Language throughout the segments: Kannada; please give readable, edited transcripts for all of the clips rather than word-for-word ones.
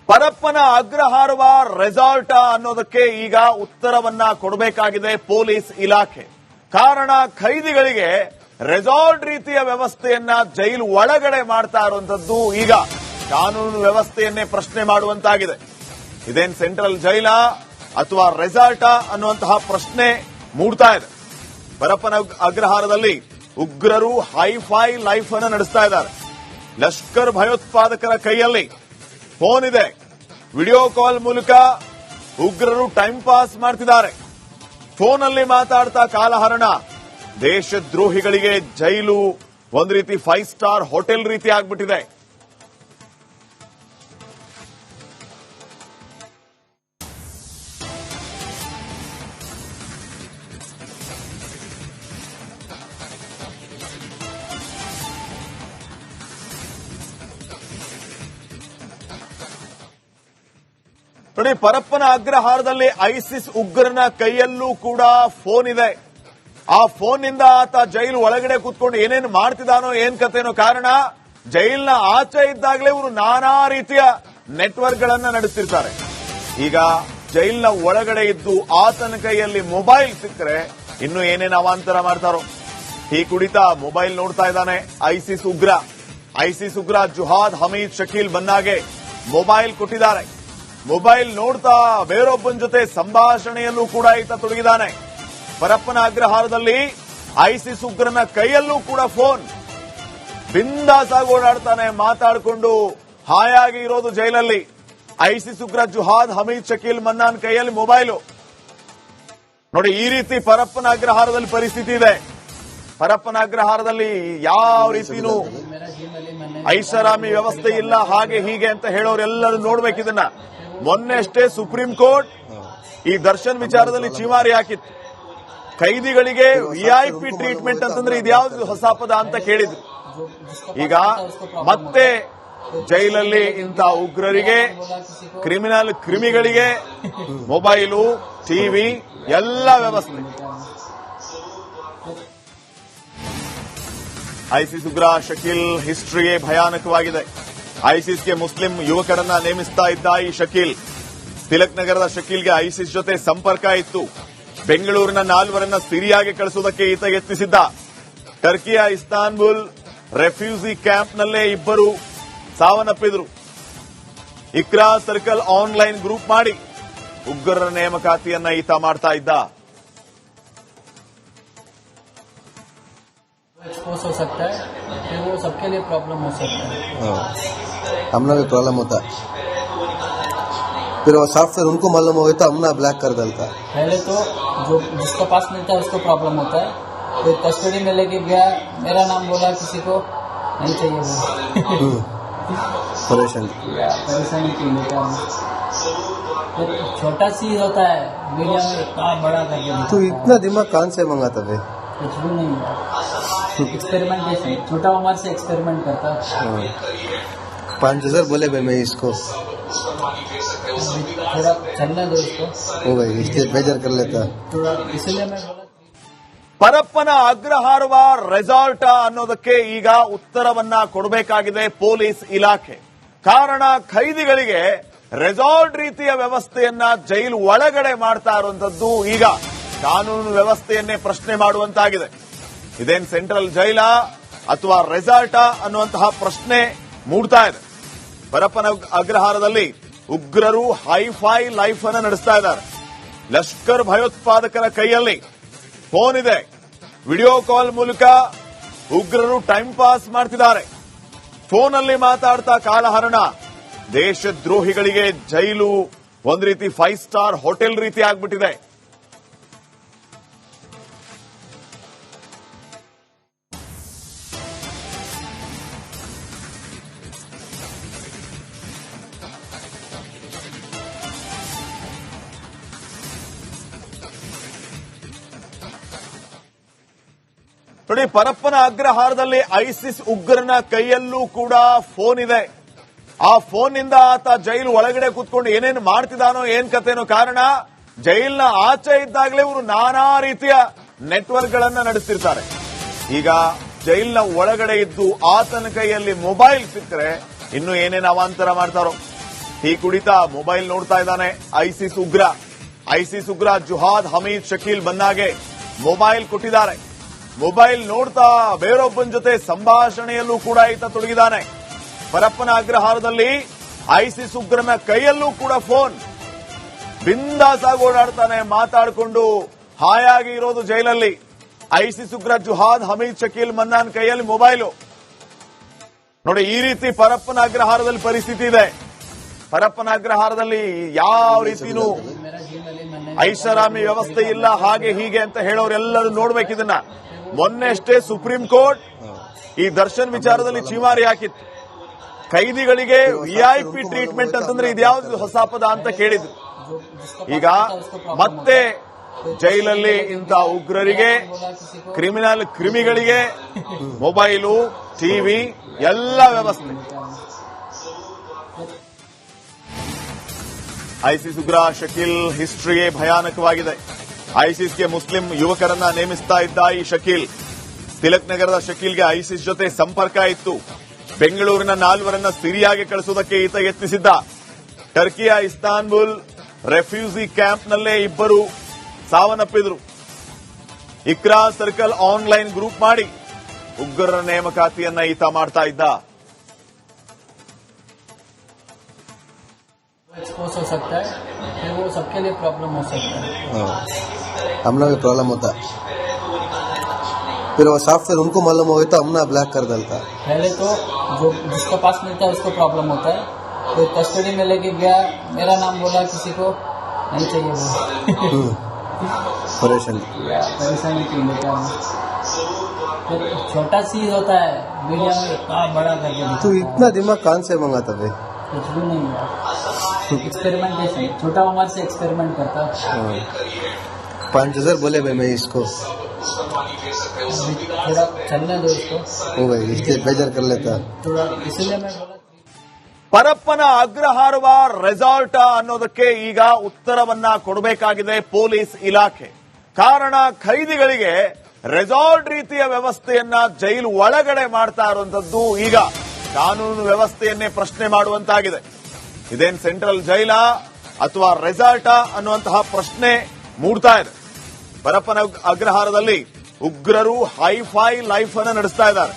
ಪರಪ್ಪನ ಅಗ್ರಹಾರವ ರೆಸಾರ್ಟ್ ಅನ್ನೋದಕ್ಕೆ ಈಗ ಉತ್ತರವನ್ನ ಕೊಡಬೇಕಾಗಿದೆ ಪೊಲೀಸ್ ಇಲಾಖೆ. ಕಾರಣ, ಖೈದಿಗಳಿಗೆ ರೆಸಾರ್ಟ್ ರೀತಿಯ ವ್ಯವಸ್ಥೆಯನ್ನ ಜೈಲು ಒಳಗಡೆ ಮಾಡ್ತಾ ಇರುವಂತದ್ದು ಈಗ ಕಾನೂನು ವ್ಯವಸ್ಥೆಯನ್ನೇ ಪ್ರಶ್ನೆ ಮಾಡುವಂತಾಗಿದೆ. ಇದೇನ್ ಸೆಂಟ್ರಲ್ ಜೈಲಾ ಅಥವಾ ರೆಸಾರ್ಟಾ ಅನ್ನುವಂತಹ ಪ್ರಶ್ನೆ ಮೂಡ್ತಾ ಇದೆ. ಪರಪ್ಪನ ಅಗ್ರಹಾರದಲ್ಲಿ ಉಗ್ರರು ಹೈಫೈ ಲೈಫ್ ಅನ್ನು ನಡೆಸ್ತಾ ಇದ್ದಾರೆ. ಲಷ್ಕರ್ ಭಯೋತ್ಪಾದಕರ ಕೈಯಲ್ಲಿ ಫೋನ್ ಇದೆ. ವಿಡಿಯೋ ಕಾಲ್ ಮೂಲಕ ಉಗ್ರರು ಟೈಮ್ ಪಾಸ್ ಮಾಡ್ತಿದ್ದಾರೆ. ಫೋನಲ್ಲಿ ಮಾತಾಡ್ತಾ ಕಾಲಹರಣ. ದೇಶದ್ರೋಹಿಗಳಿಗೆ ಜೈಲು ಒಂದು ರೀತಿ 5 ಸ್ಟಾರ್ ಹೋಟೆಲ್ ರೀತಿ ಆಗ್ಬಿಟ್ಟಿದೆ. ನೋಡಿ, ಪರಪ್ಪನ ಅಗ್ರಹಾರದಲ್ಲಿ ಐಸಿಸ್ ಉಗ್ರನ ಕೈಯಲ್ಲೂ ಕೂಡ ಫೋನ್ ಇದೆ. ಆ ಫೋನ್ ನಿಂದ ಆತ ಜೈಲು ಒಳಗಡೆ ಕೂತ್ಕೊಂಡು ಏನೇನು ಮಾಡ್ತಿದ್ದಾನೋ ಏನ್ ಕಥೆನೋ. ಕಾರಣ, ಜೈಲಿನ ಆಚೆ ಇದ್ದಾಗಲೇ ಇವರು ನಾನಾ ರೀತಿಯ ನೆಟ್ವರ್ಕ್ ಗಳನ್ನ ನಡೆಸ್ತಿರ್ತಾರೆ. ಈಗ ಜೈಲಿನ ಒಳಗಡೆ ಇದ್ದು ಆತನ ಕೈಯಲ್ಲಿ ಮೊಬೈಲ್ ಸಿಕ್ಕರೆ ಇನ್ನು ಏನೇನು ಅವಾಂತರ ಮಾಡ್ತಾರೋ. ಈ ಕುಡಿತ ಮೊಬೈಲ್ ನೋಡ್ತಾ ಇದ್ದಾನೆ ಐಸಿಸ್ ಉಗ್ರ ಜುಹಾದ್ ಹಮೀದ್ ಶಕೀಲ್ ಬನ್ನಾಗೆ ಮೊಬೈಲ್ ಕೊಟ್ಟಿದ್ದಾರೆ. ಮೊಬೈಲ್ ನೋಡ್ತಾ ಬೇರೊಬ್ಬನ ಜೊತೆ ಸಂಭಾಷಣೆಯಲ್ಲೂ ಕೂಡ ಈತ ತೊಡಗಿದ್ದಾನೆ. ಪರಪ್ಪನ ಅಗ್ರಹಾರದಲ್ಲಿ ಐಸಿಸ್ ಉಗ್ರನ ಕೈಯಲ್ಲೂ ಕೂಡ ಫೋನ್. ಬಿಂದಾಸ್ ಆಗಿ ಓಡಾಡ್ತಾನೆ, ಮಾತಾಡಿಕೊಂಡು ಹಾಯಾಗಿ ಇರೋದು ಜೈಲಲ್ಲಿ. ಐಸಿಸ್ ಉಗ್ರ ಜುಹಾದ್ ಹಮೀದ್ ಶಕೀಲ್ ಮನ್ನಾನ್ ಕೈಯಲ್ಲಿ ಮೊಬೈಲು. ನೋಡಿ, ಈ ರೀತಿ ಪರಪ್ಪನ ಅಗ್ರಹಾರದಲ್ಲಿ ಪರಿಸ್ಥಿತಿ ಇದೆ. ಪರಪ್ಪನ ಅಗ್ರಹಾರದಲ್ಲಿ ಯಾವ ರೀತಿನೂ ಐಷಾರಾಮಿ ವ್ಯವಸ್ಥೆ ಇಲ್ಲ, ಹಾಗೆ ಹೀಗೆ ಅಂತ ಹೇಳೋರೆಲ್ಲರೂ ನೋಡ್ಬೇಕಿದನ್ನ. ಮೊನ್ನೆ ಅಷ್ಟೇ ಸುಪ್ರೀಂ ಕೋರ್ಟ್ ಈ ದರ್ಶನ್ ವಿಚಾರದಲ್ಲಿ ಚೀಮಾರಿ ಹಾಕಿತ್ತು. ಖೈದಿಗಳಿಗೆ ವಿಐಪಿ ಟ್ರೀಟ್ಮೆಂಟ್ ಅಂತಂದ್ರೆ ಇದ್ಯಾವುದು ಹೊಸ ಪದ ಅಂತ ಕೇಳಿದ್ರು. ಈಗ ಮತ್ತೆ ಜೈಲಲ್ಲಿ ಇಂಥ ಉಗ್ರರಿಗೆ, ಕ್ರಿಮಿಗಳಿಗೆ ಮೊಬೈಲು, ಟಿವಿ ಎಲ್ಲ ವ್ಯವಸ್ಥೆ. ಐಸಿಸ್ ಉಗ್ರ ಶಕೀಲ್ ಹಿಸ್ಟ್ರಿಯೇ ಭಯಾನಕವಾಗಿದೆ. ಐಸಿಸ್ಗೆ ಮುಸ್ಲಿಂ ಯುವಕರನ್ನ ನೇಮಿಸ್ತಾ ಇದ್ದ ಈ ಶಕೀಲ್, ತಿಲಕ್ ನಗರದ ಶಕೀಲ್ಗೆ ಐಸಿಸ್ ಜೊತೆ ಸಂಪರ್ಕ ಇತ್ತು. ಬೆಂಗಳೂರಿನ 4 ಸಿರಿಯಾಗೆ ಕಳಿಸುವುದಕ್ಕೆ ಈತ ಯತ್ನಿಸಿದ್ದ. ಟರ್ಕಿಯ ಇಸ್ತಾನ್ಬುಲ್ ರೆಫ್ಯೂಜಿ ಕ್ಯಾಂಪ್ನಲ್ಲೇ 2 ಸಾವನ್ನಪ್ಪಿದ್ರು. ಇಕ್ರಾ ಸರ್ಕಲ್ ಆನ್ಲೈನ್ ಗ್ರೂಪ್ ಮಾಡಿ ಉಗ್ರರ ನೇಮಕಾತಿಯನ್ನ ಈತ ಮಾಡ್ತಾ ಇದ್ದ. एक्सपोज हो सकता है, फिर वो सबके लिए प्रॉब्लम हो सकता है. हम लोग प्रॉब्लम होता है, फिर वो सॉफ्टवेयर उनको मालूम हो गया तो हमने ब्लैक कर डालता है. पहले तो जो जिसको पास मिलता है उसको प्रॉब्लम होता है. फिर कस्टडी में लेके गया, मेरा नाम बोला, किसी को नहीं चाहिए वो परेशानी की लेता है. फिर छोटा सी होता है, मीडिया में इतना बड़ा करके. तो इतना दिमाग कहाँ से मंगाता भाई? कुछ भी नहीं, एक्सपेरिमेंटेशन. छोटा उम्र से एक्सपेरिमेंट करता. 5000 बोले भाई मैं इसको, थोड़ा चलने दो इसको. ओ भाई इसलिए बेजार कर लेता. थोड़ा इसलिए मैं बोला. ಪರಪ್ಪನ ಅಗ್ರಹಾರವ ರೆಸಾರ್ಟ್ ಅನ್ನೋದಕ್ಕೆ ಈಗ ಉತ್ತರವನ್ನ ಕೊಡಬೇಕಾಗಿದೆ ಪೊಲೀಸ್ ಇಲಾಖೆ. ಕಾರಣ, ಖೈದಿಗಳಿಗೆ ರೆಸಾರ್ಟ್ ರೀತಿಯ ವ್ಯವಸ್ಥೆಯನ್ನ ಜೈಲು ಒಳಗಡೆ ಮಾಡ್ತಾ ಇರುವಂತದ್ದು ಈಗ ಕಾನೂನು ವ್ಯವಸ್ಥೆಯನ್ನೇ ಪ್ರಶ್ನೆ ಮಾಡುವಂತಾಗಿದೆ. ಇದೇನ್ ಸೆಂಟ್ರಲ್ ಜೈಲಾ ಅಥವಾ ರೆಸಾರ್ಟಾ ಅನ್ನುವಂತಹ ಪ್ರಶ್ನೆ ಮೂಡ್ತಾ ಇದೆ. ಪರಪ್ಪನ ಅಗ್ರಹಾರದಲ್ಲಿ ಉಗ್ರರು ಹೈಫೈ ಲೈಫ್ ಅನ್ನು ನಡೆಸ್ತಾ ಇದ್ದಾರೆ. ಲಷ್ಕರ್ ಭಯೋತ್ಪಾದಕರ ಕೈಯಲ್ಲಿ ಫೋನ್ ಇದೆ. ವಿಡಿಯೋ ಕಾಲ್ ಮೂಲಕ ಉಗ್ರರು ಟೈಮ್ ಪಾಸ್ ಮಾಡ್ತಿದ್ದಾರೆ. ಫೋನಲ್ಲಿ ಮಾತಾಡ್ತಾ ಕಾಲಹರಣ. ದೇಶದ್ರೋಹಿಗಳಿಗೆ ಜೈಲು ಒಂದು ರೀತಿ 5 ಸ್ಟಾರ್ ಹೋಟೆಲ್ ರೀತಿ ಆಗ್ಬಿಟ್ಟಿದೆ. ನೋಡಿ, ಪರಪ್ಪನ ಅಗ್ರಹಾರದಲ್ಲಿ ಐಸಿಸ್ ಉಗ್ರನ ಕೈಯಲ್ಲೂ ಕೂಡ ಫೋನ್ ಇದೆ. ಆ ಫೋನ್ ನಿಂದ ಆತ ಜೈಲು ಒಳಗಡೆ ಕೂತ್ಕೊಂಡು ಏನೇನು ಮಾಡ್ತಿದ್ದಾನೋ ಏನ್ ಕಥೆನೋ. ಕಾರಣ, ಜೈಲಿನ ಆಚೆ ಇದ್ದಾಗಲೇ ಇವರು ನಾನಾ ರೀತಿಯ ನೆಟ್ವರ್ಕ್ ಗಳನ್ನ ನಡೆಸ್ತಿರ್ತಾರೆ. ಈಗ ಜೈಲಿನ ಒಳಗಡೆ ಇದ್ದು ಆತನ ಕೈಯಲ್ಲಿ ಮೊಬೈಲ್ ಸಿಕ್ಕರೆ ಇನ್ನು ಏನೇನು ಅವಾಂತರ ಮಾಡ್ತಾರೋ. ಟೀ ಕುಡಿತಾ ಮೊಬೈಲ್ ನೋಡ್ತಾ ಇದ್ದಾನೆ ಐಸಿಸ್ ಉಗ್ರ ಜುಹಾದ್ ಹಮೀದ್ ಶಕೀಲ್ ಬನ್ನಾಗೆ ಮೊಬೈಲ್ ಕೊಟ್ಟಿದ್ದಾರೆ. ಮೊಬೈಲ್ ನೋಡ್ತಾ ಬೇರೊಬ್ಬನ ಜೊತೆ ಸಂಭಾಷಣೆಯಲ್ಲೂ ಕೂಡ ಈತ ತೊಡಗಿದ್ದಾನೆ. ಪರಪ್ಪನ ಅಗ್ರಹಾರದಲ್ಲಿ ಐಸಿಸ್ ಉಗ್ರನ ಕೈಯಲ್ಲೂ ಕೂಡ ಫೋನ್. ಬಿಂದಾಸ್ ಆಗಿ ಓಡಾಡ್ತಾನೆ, ಮಾತಾಡಿಕೊಂಡು ಹಾಯಾಗಿ ಇರೋದು ಜೈಲಲ್ಲಿ. ಐಸಿಸ್ ಉಗ್ರ ಜುಹಾದ್ ಹಮೀದ್ ಶಕೀಲ್ ಮನ್ನಾನ್ ಕೈಯಲ್ಲಿ ಮೊಬೈಲು. ನೋಡಿ, ಈ ರೀತಿ ಪರಪ್ಪನ ಅಗ್ರಹಾರದಲ್ಲಿ ಪರಿಸ್ಥಿತಿ ಇದೆ. ಪರಪ್ಪನ ಅಗ್ರಹಾರದಲ್ಲಿ ಯಾವ ರೀತಿನೂ ಐಷಾರಾಮಿ ವ್ಯವಸ್ಥೆ ಇಲ್ಲ, ಹಾಗೆ ಹೀಗೆ ಅಂತ ಹೇಳೋರೆಲ್ಲರೂ ನೋಡ್ಬೇಕಿದನ್ನ. ಮೊನ್ನೆ ಅಷ್ಟೇ ಸುಪ್ರೀಂ ಕೋರ್ಟ್ ಈ ದರ್ಶನ್ ವಿಚಾರದಲ್ಲಿ ಚೀಮಾರಿ ಹಾಕಿತ್ತು. ಕೈದಿಗಳಿಗೆ ವಿಐಪಿ ಟ್ರೀಟ್ಮೆಂಟ್ ಅಂತಂದ್ರೆ ಇದ್ಯಾವ್ದು ಹೊಸ ಪದ ಅಂತ ಕೇಳಿದ್ರು. ಈಗ ಮತ್ತೆ ಜೈಲಲ್ಲಿ ಇಂಥ ಉಗ್ರರಿಗೆ, ಕ್ರಿಮಿಗಳಿಗೆ ಮೊಬೈಲು, ಟಿವಿ ಎಲ್ಲ ವ್ಯವಸ್ಥೆ. ಐಸಿಸ್ ಉಗ್ರ ಶಕೀಲ್ ಹಿಸ್ಟ್ರಿಯೇ ಭಯಾನಕವಾಗಿದೆ. ಐಸಿಸ್ಗೆ ಮುಸ್ಲಿಂ ಯುವಕರನ್ನ ನೇಮಿಸ್ತಾ ಇದ್ದ ಈ ಶಕೀಲ್, ತಿಲಕ್ ನಗರದ ಶಕೀಲ್ಗೆ ಐಸಿಸ್ ಜೊತೆ ಸಂಪರ್ಕ ಇತ್ತು. ಬೆಂಗಳೂರಿನ 4 ಸಿರಿಯಾಗೆ ಕಳಿಸುವುದಕ್ಕೆ ಈತ ಯತ್ನಿಸಿದ್ದ. ಟರ್ಕಿಯ ಇಸ್ತಾನ್ಬುಲ್ ರೆಫ್ಯೂಜಿ ಕ್ಯಾಂಪ್ನಲ್ಲೇ 2 ಸಾವನ್ನಪ್ಪಿದ್ರು. ಇಕ್ರಾ ಸರ್ಕಲ್ ಆನ್ಲೈನ್ ಗ್ರೂಪ್ ಮಾಡಿ ಉಗ್ರರ ನೇಮಕಾತಿಯನ್ನ ಈತ ಮಾಡ್ತಾ ಇದ್ದ. एक्सपोज हो सकता है, फिर वो सबके लिए प्रॉब्लम हो सकता है. हम लोग प्रॉब्लम होता है, फिर वो सॉफ्टवेयर उनको मालूम हो तो हमने ब्लॉक कर डालता. पहले तो जो जिसके पास मिलता है उसको प्रॉब्लम होता है. तो कस्टडी में लेके गया, मेरा नाम बोला, किसी को नहीं चाहिए वो. परेशानी क्यों लेता है. फिर छोटा चीज होता है, मीडिया में इतना बड़ा करके तो इतना दिमाग कहाँ से मंगाता भाई. कुछ भी नहीं हुआ. एक्सपेरिमेंटेशन, छोटा उम्र से एक्सपेरिमेंट करता. 5000 बोले भाई मैं इसको. थोड़ा चलने दो इसको. हो भाई इसलिए बेजार कर लेता. थोड़ा इसलिए मैं बोला. ಪರಪ್ಪನ ಅಗ್ರಹಾರವ ರೆಸಾರ್ಟ್ ಅನ್ನೋದಕ್ಕೆ ಈಗ ಉತ್ತರವನ್ನ ಕೊಡಬೇಕಾಗಿದೆ ಪೊಲೀಸ್ ಇಲಾಖೆ. ಕಾರಣ, ಖೈದಿಗಳಿಗೆ ರೆಸಾರ್ಟ್ ರೀತಿಯ ವ್ಯವಸ್ಥೆಯನ್ನ ಜೈಲು ಒಳಗಡೆ ಮಾಡ್ತಾ ಇರುವಂತದ್ದು ಈಗ ಕಾನೂನು ವ್ಯವಸ್ಥೆಯನ್ನೇ ಪ್ರಶ್ನೆ ಮಾಡುವಂತಾಗಿದೆ. ಇದೇನ್ ಸೆಂಟ್ರಲ್ ಜೈಲ ಅಥವಾ ರೆಸಾರ್ಟಾ ಅನ್ನುವಂತಹ ಪ್ರಶ್ನೆ ಮೂಡ್ತಾ ಇದೆ. ಪರಪ್ಪನ ಅಗ್ರಹಾರದಲ್ಲಿ ಉಗ್ರರು ಹೈಫೈ ಲೈಫ್ ಅನ್ನು ನಡೆಸ್ತಾ ಇದ್ದಾರೆ.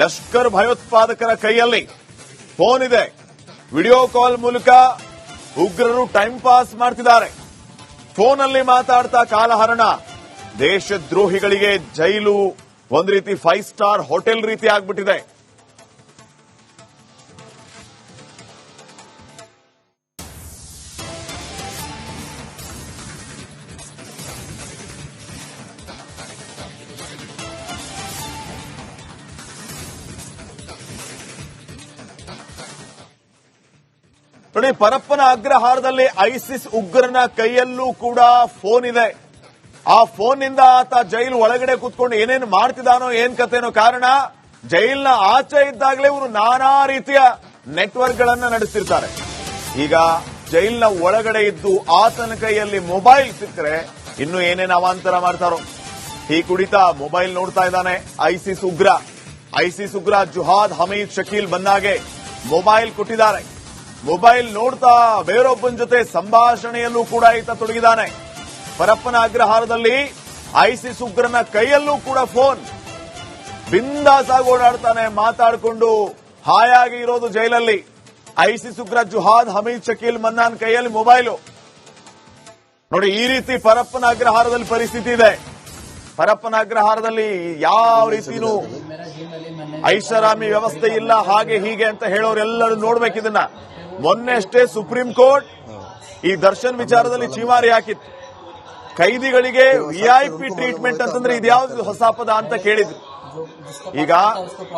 ಲಷ್ಕರ್ ಭಯೋತ್ಪಾದಕರ ಕೈಯಲ್ಲಿ ಫೋನ್ ಇದೆ. ವಿಡಿಯೋ ಕಾಲ್ ಮೂಲಕ ಉಗ್ರರು ಟೈಮ್ ಪಾಸ್ ಮಾಡ್ತಿದ್ದಾರೆ. ಫೋನಲ್ಲಿ ಮಾತಾಡ್ತಾ ಕಾಲಹರಣ. ದೇಶದ್ರೋಹಿಗಳಿಗೆ ಜೈಲು ಒಂದು ರೀತಿ 5 ಸ್ಟಾರ್ ಹೋಟೆಲ್ ರೀತಿ ಆಗ್ಬಿಟ್ಟಿದೆ. ನೋಡಿ, ಪರಪ್ಪನ ಅಗ್ರಹಾರದಲ್ಲಿ ಐಸಿಸ್ ಉಗ್ರನ ಕೈಯಲ್ಲೂ ಕೂಡ ಫೋನ್ ಇದೆ. ಆ ಫೋನ್ನಿಂದ ಆತ ಜೈಲು ಒಳಗಡೆ ಕೂತ್ಕೊಂಡು ಏನೇನು ಮಾಡ್ತಿದ್ದಾನೋ ಏನ್ ಕಥೆನೋ. ಕಾರಣ, ಜೈಲಿನ ಆಚೆ ಇದ್ದಾಗಲೇ ಇವರು ನಾನಾ ರೀತಿಯ ನೆಟ್ವರ್ಕ್ ಗಳನ್ನ ನಡೆಸ್ತಿರ್ತಾರೆ. ಈಗ ಜೈಲಿನ ಒಳಗಡೆ ಇದ್ದು ಆತನ ಕೈಯಲ್ಲಿ ಮೊಬೈಲ್ ಸಿಕ್ಕರೆ ಇನ್ನು ಏನೇನು ಅವಾಂತರ ಮಾಡ್ತಾರೋ. ಟೀ ಕುಡಿತಾ ಮೊಬೈಲ್ ನೋಡ್ತಾ ಇದ್ದಾನೆ ಐಸಿಸ್ ಉಗ್ರ ಜುಹಾದ್ ಹಮೀದ್ ಶಕೀಲ್ ಬನ್ನಾಗೆ ಮೊಬೈಲ್ ಕೊಟ್ಟಿದ್ದಾರೆ. ಮೊಬೈಲ್ ನೋಡ್ತಾ ಬೇರೊಬ್ಬನ ಜೊತೆ ಸಂಭಾಷಣೆಯಲ್ಲೂ ಕೂಡ ಈತ ತೊಡಗಿದ್ದಾನೆ. ಪರಪ್ಪನ ಅಗ್ರಹಾರದಲ್ಲಿ ಐಸಿಸ್ ಉಗ್ರನ ಕೈಯಲ್ಲೂ ಕೂಡ ಫೋನ್. ಬಿಂದಾಸ್ ಆಗಿ ಓಡಾಡ್ತಾನೆ, ಮಾತಾಡಿಕೊಂಡು ಹಾಯಾಗಿ ಇರೋದು ಜೈಲಲ್ಲಿ. ಐಸಿಸ್ ಉಗ್ರ ಜುಹಾದ್ ಹಮೀದ್ ಶಕೀಲ್ ಮನ್ನಾನ್ ಕೈಯಲ್ಲಿ ಮೊಬೈಲು. ನೋಡಿ, ಈ ರೀತಿ ಪರಪ್ಪನ ಅಗ್ರಹಾರದಲ್ಲಿ ಪರಿಸ್ಥಿತಿ ಇದೆ. ಪರಪ್ಪನ ಅಗ್ರಹಾರದಲ್ಲಿ ಯಾವ ರೀತಿನೂ ಐಷಾರಾಮಿ ವ್ಯವಸ್ಥೆ ಇಲ್ಲ, ಹಾಗೆ ಹೀಗೆ ಅಂತ ಹೇಳೋರೆಲ್ಲರೂ ನೋಡ್ಬೇಕಿದನ್ನ. ಮೊನ್ನೆ ಅಷ್ಟೇ ಸುಪ್ರೀಂ ಕೋರ್ಟ್ ಈ ದರ್ಶನ್ ವಿಚಾರದಲ್ಲಿ ಚೀಮಾರಿ ಹಾಕಿತ್ತು. ಕೈದಿಗಳಿಗೆ ವಿಐಪಿ ಟ್ರೀಟ್ಮೆಂಟ್ ಅಂತಂದ್ರೆ ಇದ್ಯಾವ್ದು ಹೊಸ ಪದ ಅಂತ ಕೇಳಿದ್ರು. ಈಗ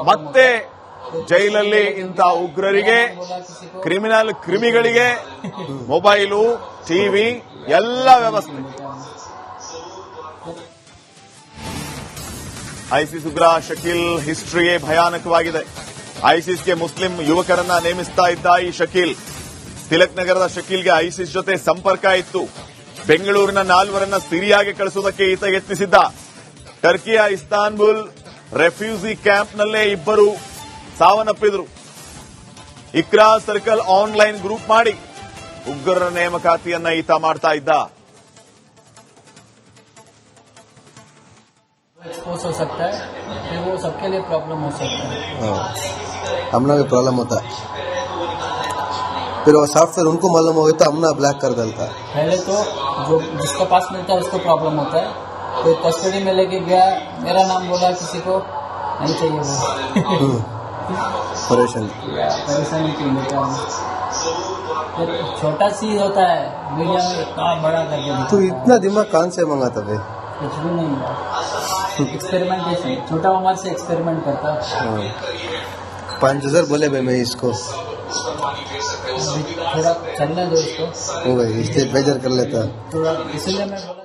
ಮತ್ತೆ ಜೈಲಲ್ಲಿ ಇಂಥ ಉಗ್ರರಿಗೆ, ಕ್ರಿಮಿಗಳಿಗೆ ಮೊಬೈಲು, ಟಿವಿ ಎಲ್ಲ ವ್ಯವಸ್ಥೆ. ಐಸಿಸ್ ಉಗ್ರ ಶಕೀಲ್ ಹಿಸ್ಟ್ರಿಯೇ ಭಯಾನಕವಾಗಿದೆ. ಐಸಿಸ್ಗೆ ಮುಸ್ಲಿಂ ಯುವಕರನ್ನ ನೇಮಿಸ್ತಾ ಇದ್ದ ಈ ಶಕೀಲ್, ತಿಲಕ್ ನಗರದ ಶಕೀಲ್ಗೆ ಐಸಿಸ್ ಜೊತೆ ಸಂಪರ್ಕ ಇತ್ತು. ಬೆಂಗಳೂರಿನ 4 ಸಿರಿಯಾಗೆ ಕಳಿಸುವುದಕ್ಕೆ ಈತ ಯತ್ನಿಸಿದ್ದ. ಟರ್ಕಿಯ ಇಸ್ತಾನ್ಬುಲ್ ರೆಫ್ಯೂಜಿ ಕ್ಯಾಂಪ್ನಲ್ಲೇ 2 ಸಾವನ್ನಪ್ಪಿದ್ರು. ಇಕ್ರಾ ಸರ್ಕಲ್ ಆನ್ಲೈನ್ ಗ್ರೂಪ್ ಮಾಡಿ ಉಗ್ರರ ನೇಮಕಾತಿಯನ್ನ ಈತ ಮಾಡ್ತಾ ಇದ್ದ. एक्सपोज हो सकता है, फिर वो सबके लिए प्रॉब्लम हो सकता है. हाँ, हम लोग भी प्रॉब्लम होता है. फिर वो सॉफ्टवेयर उनको मालूम हो गया तो हमने ब्लैक कर डालता है. पहले तो जो जिसका पास मिलता है उसको प्रॉब्लम होता है, फिर कस्टडी में लेके गया, मेरा नाम बोला, किसी को नहीं चाहिए वो. परेशान. परेशानी क्यों लेता है. फिर छोटा सी होता है, मीडिया में इतना बड़ा करके तो दिखाता है. इतना दिमाग कहाँ से मंगाता भाई. कुछ भी नहीं हुआ. एक्सपेरिमेंटेशन, छोटा उम्र से एक्सपेरिमेंट करता. 5,000 बोले भाई मैं इसको. थोड़ा चलने दो इसको, हो गई इसलिए बेजार कर लेता. थोड़ा इसलिए मैं बोला.